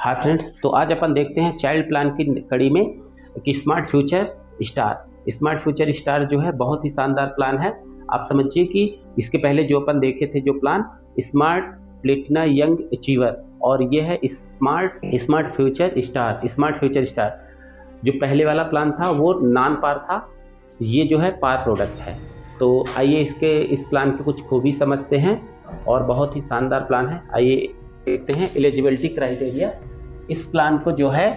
Hi friends, तो आज अपन देखते हैं चाइल्ड प्लान की कड़ी में कि स्मार्ट फ्यूचर स्टार जो है बहुत ही शानदार प्लान है। आप समझिए कि इसके पहले जो अपन देखे थे जो plan smart Platina young achiever, और ये है स्मार्ट फ्यूचर स्टार। जो पहले वाला प्लान था वो नॉन पार था, ये जो है पार प्रोडक्ट है। तो आइए इस प्लान की कुछ खूबी समझते हैं, और बहुत ही शानदार प्लान है। आइए देखते हैं एलिजिबिलिटी क्राइटेरिया। इस प्लान को जो है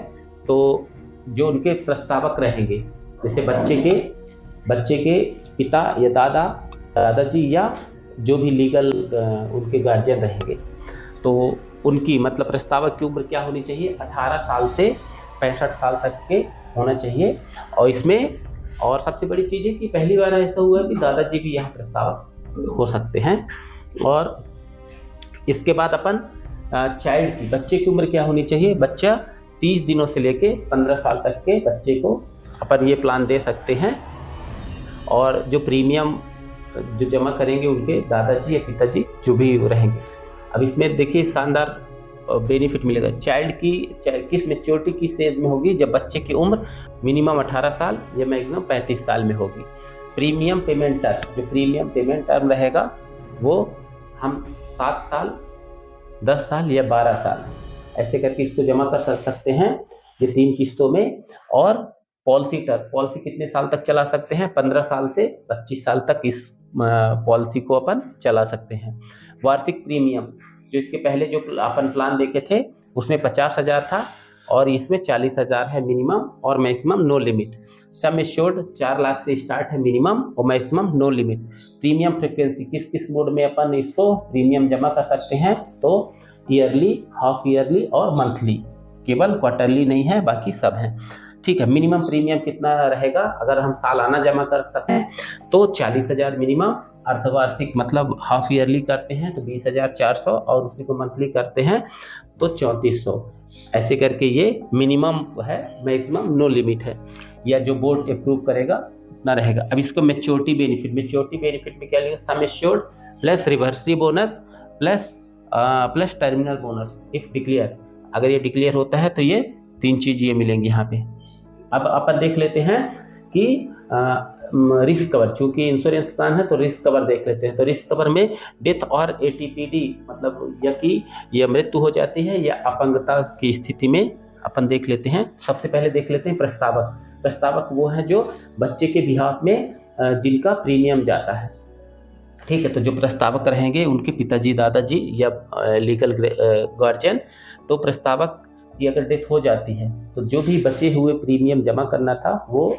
तो जो उनके प्रस्तावक रहेंगे, जैसे बच्चे के पिता या दादाजी या जो भी लीगल उनके गार्जियन रहेंगे, तो उनकी मतलब प्रस्तावक की उम्र क्या होनी चाहिए, 18 साल से 65 साल तक के होना चाहिए। और इसमें और सबसे बड़ी चीज़ है कि पहली बार ऐसा हुआ कि दादाजी भी यहाँ प्रस्तावक हो सकते हैं। और इसके बाद अपन चाइल्ड की बच्चे की उम्र क्या होनी चाहिए, बच्चा 30 दिनों से लेके 15 साल तक के बच्चे को अपन ये प्लान दे सकते हैं। और जो प्रीमियम जो जमा करेंगे उनके दादाजी या पिताजी जो भी रहेंगे। अब इसमें देखिए शानदार बेनिफिट मिलेगा। चाइल्ड की किस मैच्योरिटी किस एज में होगी, जब बच्चे की उम्र मिनिमम 18 साल या मैक्सिमम 35 साल में होगी। प्रीमियम पेमेंट टर्म रहेगा वो हम 7 साल, 10 साल या 12 साल ऐसे करके इसको जमा कर सकते हैं, ये 3 किस्तों में। और पॉलिसी कितने साल तक चला सकते हैं, 15 साल से 25 साल तक इस पॉलिसी को अपन चला सकते हैं। वार्षिक प्रीमियम जो इसके पहले जो अपन प्लान देखे थे उसमें 50,000 था, और इसमें 40,000 है मिनिमम और maximum no limit. Sum assured 4 lakh से स्टार्ट है मिनिमम और maximum no limit. Premium frequency किस मोड में अपन इसको प्रीमियम जमा कर सकते हैं, तो ईयरली, हाफ ईयरली और मंथली, केवल क्वार्टरली नहीं है, बाकी सब है। ठीक है। मिनिमम प्रीमियम कितना रहेगा, अगर हम सालाना जमा कर सकते हैं तो 40,000 मिनिमम। अर्धवार्षिक मतलब हाफ ईयरली करते हैं तो 20,400, और उसी को मंथली करते हैं तो 3400। ऐसे करके ये मिनिमम है, मैक्सिमम नो लिमिट है, या जो बोर्ड अप्रूव करेगा उतना रहेगा। अब इसको मैच्योरिटी बेनिफिट में क्या लेगा, sum assured plus reversionary bonus plus terminal bonus if declare. अगर ये डिक्लेयर होता है तो ये 3 चीज़ ये मिलेंगी यहाँ पे। अब अपन देख लेते हैं कि रिस्क कवर, चूंकि इंश्योरेंस प्लान है तो रिस्क कवर देख लेते हैं। तो रिस्क कवर में डेथ और ATPD मतलब या कि यह मृत्यु हो जाती है या अपंगता की स्थिति में अपन देख लेते हैं। सबसे पहले देख लेते हैं प्रस्तावक वो है जो बच्चे के बिहाफ में जिनका प्रीमियम जाता है। ठीक है। तो जो प्रस्तावक रहेंगे उनके पिताजी, दादाजी या लीगल गार्जियन। तो प्रस्तावक की अगर डेथ हो जाती है तो जो भी बचे हुए प्रीमियम जमा करना था वो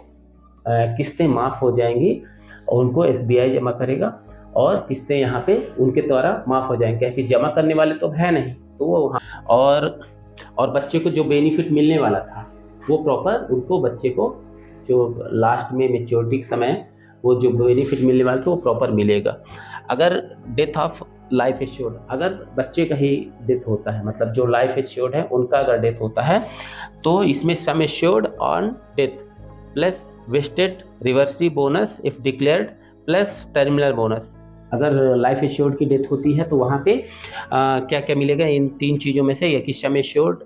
किस्तें माफ़ हो जाएंगी और उनको SBI जमा करेगा, और किस्तें यहाँ पे उनके द्वारा माफ़ हो जाएंगी, क्योंकि जमा करने वाले तो है नहीं, तो वो वहाँ। और बच्चे को जो बेनिफिट मिलने वाला था वो प्रॉपर उनको, बच्चे को जो लास्ट में मैच्योरिटी के समय वो जो बेनिफिट मिलने वाला था वो प्रॉपर मिलेगा। अगर डेथ ऑफ लाइफ एश्योर्ड, अगर बच्चे का ही डेथ होता है, मतलब जो लाइफ एश्योर्ड है उनका अगर डेथ होता है तो इसमें sum assured on death plus vested reversionary bonus if declared plus terminal bonus. अगर लाइफ एश्योर्ड की डेथ होती है तो वहाँ पे क्या क्या मिलेगा, इन 3 चीज़ों में से, या कि sum assured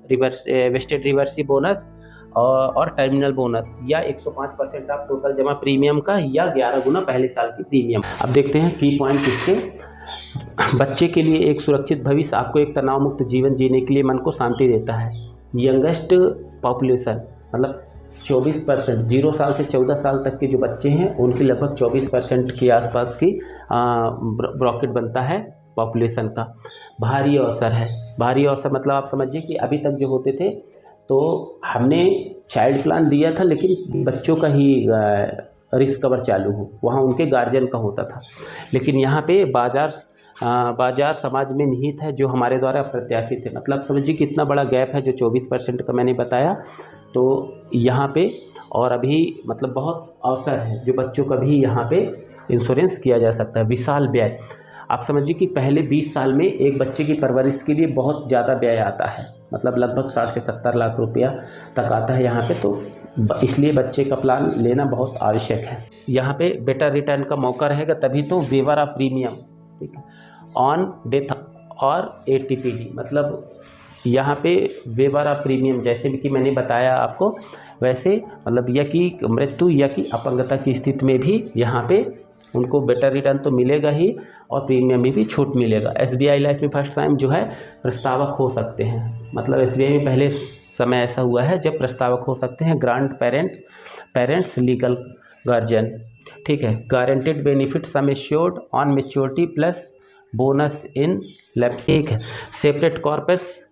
wasted reversionary bonus और टर्मिनल बोनस, या 105% ऑफ टोटल जमा प्रीमियम का, या 11 गुना पहले साल की प्रीमियम। अब देखते हैं की पॉइंट इसके। बच्चे के लिए एक सुरक्षित भविष्य आपको एक तनाव मुक्त जीवन जीने के लिए मन को शांति देता है। यंगेस्ट पॉपुलेशन मतलब 24%, 0 साल से 14 साल तक के जो बच्चे हैं उनकी लगभग 24% के आसपास की ब्रॉकेट बनता है पॉपुलेशन का। भारी अवसर मतलब आप समझिए कि अभी तक जो होते थे तो हमने चाइल्ड प्लान दिया था लेकिन बच्चों का ही रिस्क कवर चालू हो, वहाँ उनके गार्जियन का होता था। लेकिन यहाँ पे बाजार समाज में निहित है जो हमारे द्वारा प्रत्याशित है। मतलब समझिए कि इतना बड़ा गैप है जो 24% का मैंने बताया, तो यहाँ पे और अभी मतलब बहुत अवसर है जो बच्चों का भी यहाँ पे इंश्योरेंस किया जा सकता है। विशाल व्यय, आप समझिए कि पहले 20 साल में एक बच्चे की परवरिश के लिए बहुत ज़्यादा व्यय आता है, मतलब लगभग 60 से 70 लाख रुपया तक आता है यहाँ पे। तो इसलिए बच्चे का प्लान लेना बहुत आवश्यक है। यहाँ पे बेटर रिटर्न का मौका रहेगा, तभी तो वेवर ऑफ प्रीमियम, ठीक है, ऑन डेथ और ATPD मतलब यहाँ पे वेवर ऑफ प्रीमियम, जैसे भी कि मैंने बताया आपको, वैसे मतलब या कि मृत्यु या कि अपंगता की स्थिति में भी यहाँ पे उनको बेटर रिटर्न तो मिलेगा ही और प्रीमियम में भी छूट मिलेगा। एसबीआई लाइफ में फर्स्ट टाइम जो है प्रस्तावक हो सकते हैं, मतलब एसबीआई में पहले समय ऐसा हुआ है जब प्रस्तावक हो सकते हैं ग्रांड पेरेंट्स लीगल गार्जियन, ठीक है। Guaranteed benefit some assured on maturity plus bonus in lapse, एक है। Separate corpus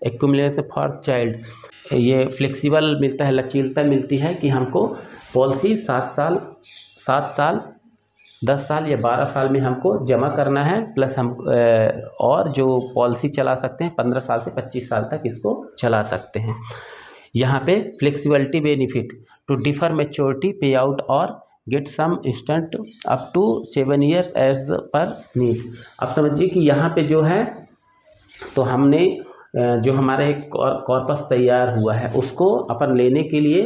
accumulation for child, ये फ्लेक्सिबल मिलता है, लचीलता मिलती है कि हमको पॉलिसी 7 साल 10 साल या 12 साल में हमको जमा करना है, प्लस हम और जो पॉलिसी चला सकते हैं 15 साल से 25 साल तक इसको चला सकते हैं। यहाँ पे flexibility benefit to defer maturity pay out और get some instant up to 7 years as per need. अब समझिए कि यहाँ पे जो है तो हमने जो हमारा एक कॉर्पस तैयार हुआ है उसको अपन लेने के लिए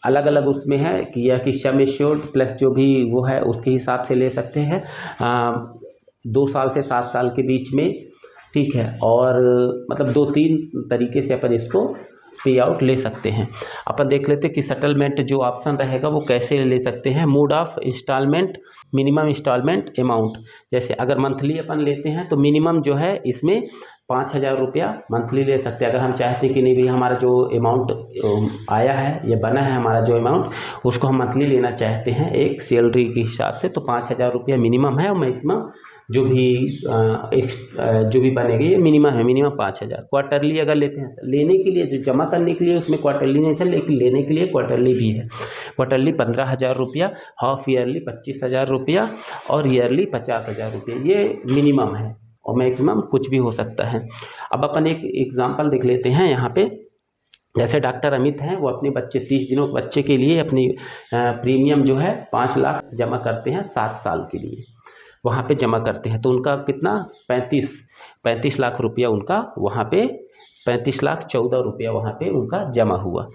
अलग अलग उसमें है कि या कि सम एश्योर्ड प्लस जो भी वो है उसके हिसाब से ले सकते हैं 2 साल से 7 साल के बीच में, ठीक है। और मतलब 2-3 तरीके से अपन इसको पे आउट ले सकते हैं। अपन देख लेते हैं कि सेटलमेंट जो ऑप्शन रहेगा वो कैसे ले सकते हैं। Mode of instalment, minimum instalment amount, जैसे अगर मंथली अपन लेते हैं तो मिनिमम जो है इसमें 5,000 रुपया मंथली ले सकते हैं। अगर हम चाहते हैं कि नहीं भाई हमारा जो अमाउंट आया है या बना है हमारा जो अमाउंट उसको हम मंथली लेना चाहते हैं एक सैलरी के हिसाब से, तो 5,000 रुपया मिनिमम है और मैक्सिमम जो भी बनेगी ये मिनिमम है, मिनिमम 5,000। क्वार्टरली अगर लेते हैं, लेने के लिए जो जमा करने के लिए उसमें क्वार्टरली नहीं था, लेकिन लेने के लिए क्वार्टरली भी है। क्वार्टरली 15,000 रुपया, हाफ ईयरली 25,000 रुपया और ईयरली 50,000 रुपया, ये मिनिमम है और मैक्सिमम कुछ भी हो सकता है। अब अपन एक एग्जांपल देख लेते हैं यहाँ पे। जैसे डॉक्टर अमित हैं, वो अपने बच्चे 30 दिनों के बच्चे के लिए अपनी प्रीमियम जो है 5 लाख जमा करते हैं 7 साल के लिए, वहाँ पे जमा करते हैं तो उनका कितना 35 लाख रुपया उनका वहाँ पे 35,14,00,000 रुपया वहाँ पे उनका जमा हुआ।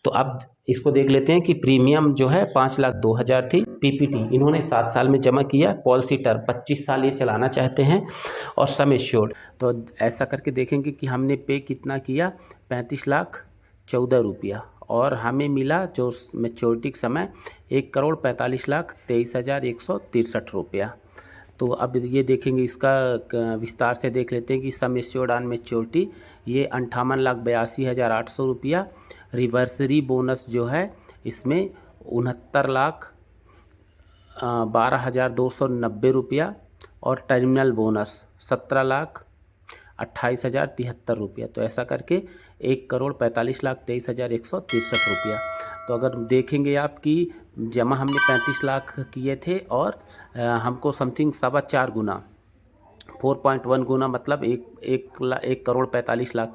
तो अब इसको देख लेते हैं कि प्रीमियम जो है 5,02,000 थी, पीपीटी इन्होंने 7 साल में जमा किया, पॉलिसी टर्म 25 साल ये चलाना चाहते हैं और सम एश्योर्ड, तो ऐसा करके देखेंगे कि हमने पे कितना किया 35,14,00,000 रुपया और हमें मिला जो मैच्योरिटी के समय 1,45,23,163 रुपया। तो अब ये देखेंगे, इसका विस्तार से देख लेते हैं कि सम एश्योर्ड ऑन मैच्योरिटी ये 58,82,800 रुपया, रिवर्सरी बोनस जो है इसमें 69,12,290 रुपया और टर्मिनल बोनस 17,28,073 रुपया। तो ऐसा करके 1,45,23,163 रुपया। तो अगर देखेंगे आप कि जमा हमने 35 लाख किए थे और हमको समथिंग 4.25 गुना 4.1 गुना मतलब 1,45,00,000